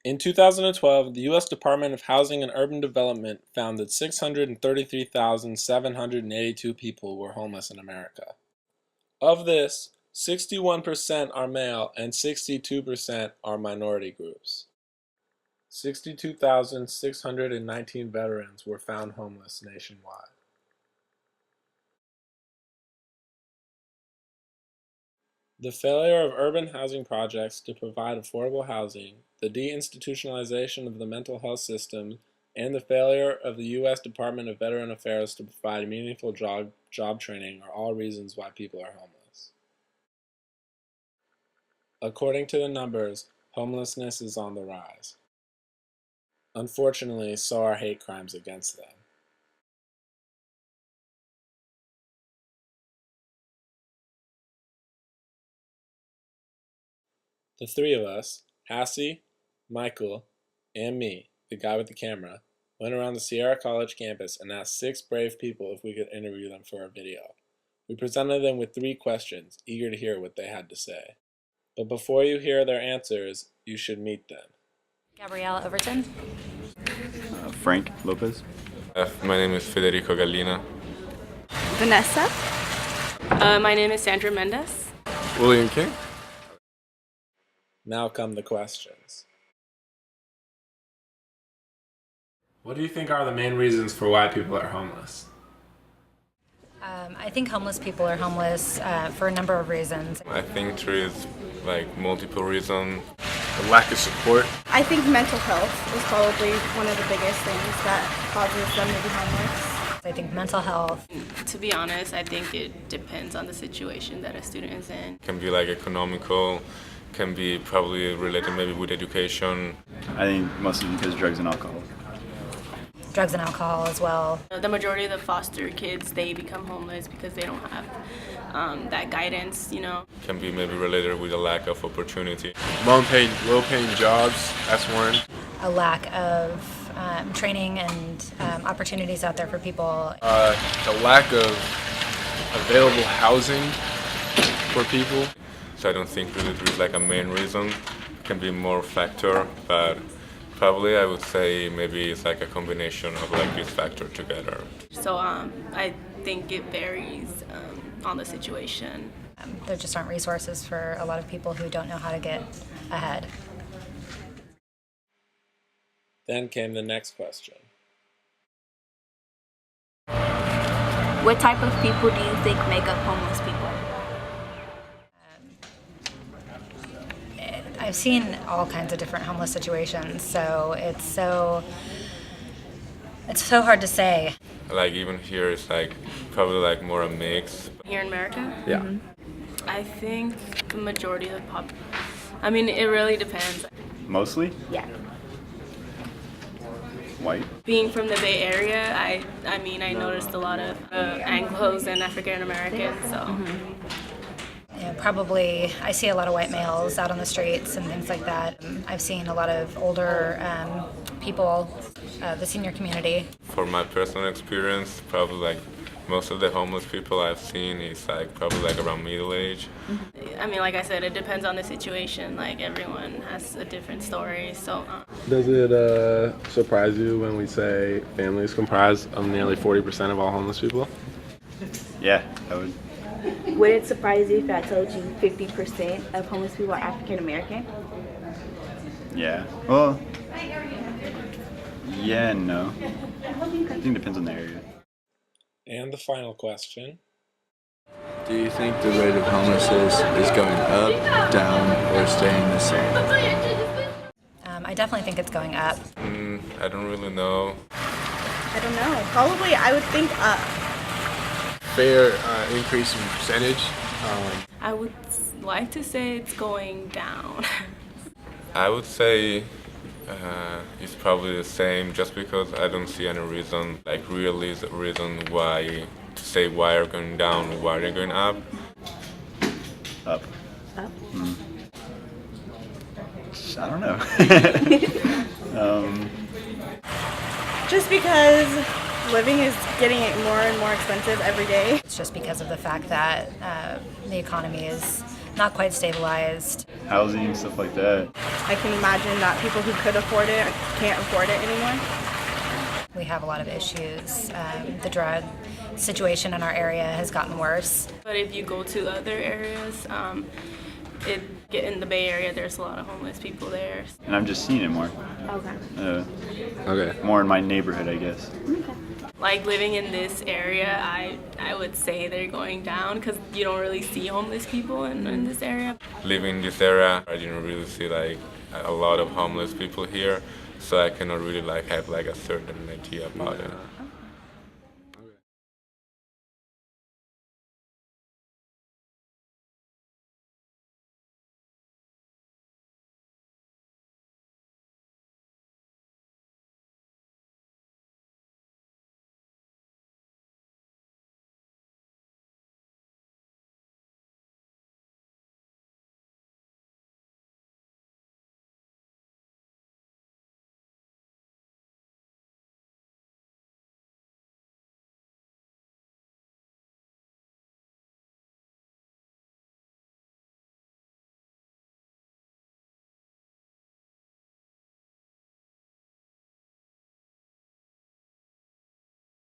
In 2012, the U.S. Department of Housing and Urban Development found that 633,782 people were homeless in America. Of this, 61% are male and 62% are minority groups. 62,619 veterans were found homeless nationwide. The failure of urban housing projects to provide affordable housing, the deinstitutionalization of the mental health system, and the failure of the U.S. Department of Veteran Affairs to provide meaningful job training are all reasons why people are homeless. According to the numbers, homelessness is on the rise. Unfortunately, so are hate crimes against them. The three of us, Hassie, Michael, and me, the guy with the camera, went around the Sierra College campus and asked 6 brave people if we could interview them for a video. We presented them with 3 questions, eager to hear what they had to say. But before you hear their answers, you should meet them. Gabrielle Overton. Frank Lopez. My name is Federico Gallina. Vanessa. My name is Sandra Mendez. William King. Now come the questions. What do you think are the main reasons for why people are homeless? I think homeless people are homeless for a number of reasons. I think there is multiple reasons. The lack of support. I think mental health is probably one of the biggest things that causes them to be homeless. I think mental health. To be honest, I think it depends on the situation that a student is in. It can be economical, can be probably related maybe with education. I think mostly because of drugs and alcohol. Drugs and alcohol as well. The majority of the foster kids, they become homeless because they don't have that guidance, Can be maybe related with a lack of opportunity. Low-paying jobs, that's one. A lack of training and opportunities out there for people. The lack of available housing for people. So I don't think really there is a main reason. It can be more factor, but probably I would say maybe it's a combination of this factor together. So I think it varies on the situation. There just aren't resources for a lot of people who don't know how to get ahead. Then came the next question. What type of people do you think make up homeless people? I've seen all kinds of different homeless situations, so it's so hard to say. Even here it's probably more a mix. Here in America? Yeah. I think the majority of the it really depends. Mostly Yeah. white. Being from the Bay Area, I noticed a lot of Anglos and African Americans, so. Probably, I see a lot of white males out on the streets and things like that. I've seen a lot of older people, the senior community. For my personal experience, probably most of the homeless people I've seen is probably around middle age. Like I said, it depends on the situation. Everyone has a different story, so. Does it surprise you when we say families comprise of nearly 40% of all homeless people? Yeah, I would. Would it surprise you if I told you 50% of homeless people are African American? Yeah. Well, yeah and no. I think it depends on the area. And the final question. Do you think the rate of homelessness is going up, down, or staying the same? I definitely think it's going up. I don't really know. I don't know. Probably I would think up. Fair increase in percentage. I would like to say it's going down. I would say it's probably the same, just because I don't see any reason, really reason why to say why are going down or why they're going up. Up. Up? I don't know. Just because living is getting more and more expensive every day. It's just because of the fact that the economy is not quite stabilized. Housing, stuff like that. I can imagine that people who could afford it can't afford it anymore. We have a lot of issues. The drug situation in our area has gotten worse. But if you go to other areas, in the Bay Area, there's a lot of homeless people there. And I'm just seeing it more. Okay. Okay. More in my neighborhood, I guess. Like living in this area, I would say they're going down because you don't really see homeless people in this area. Living in this area, I didn't really see like a lot of homeless people here, so I cannot really like have like a certain idea about it.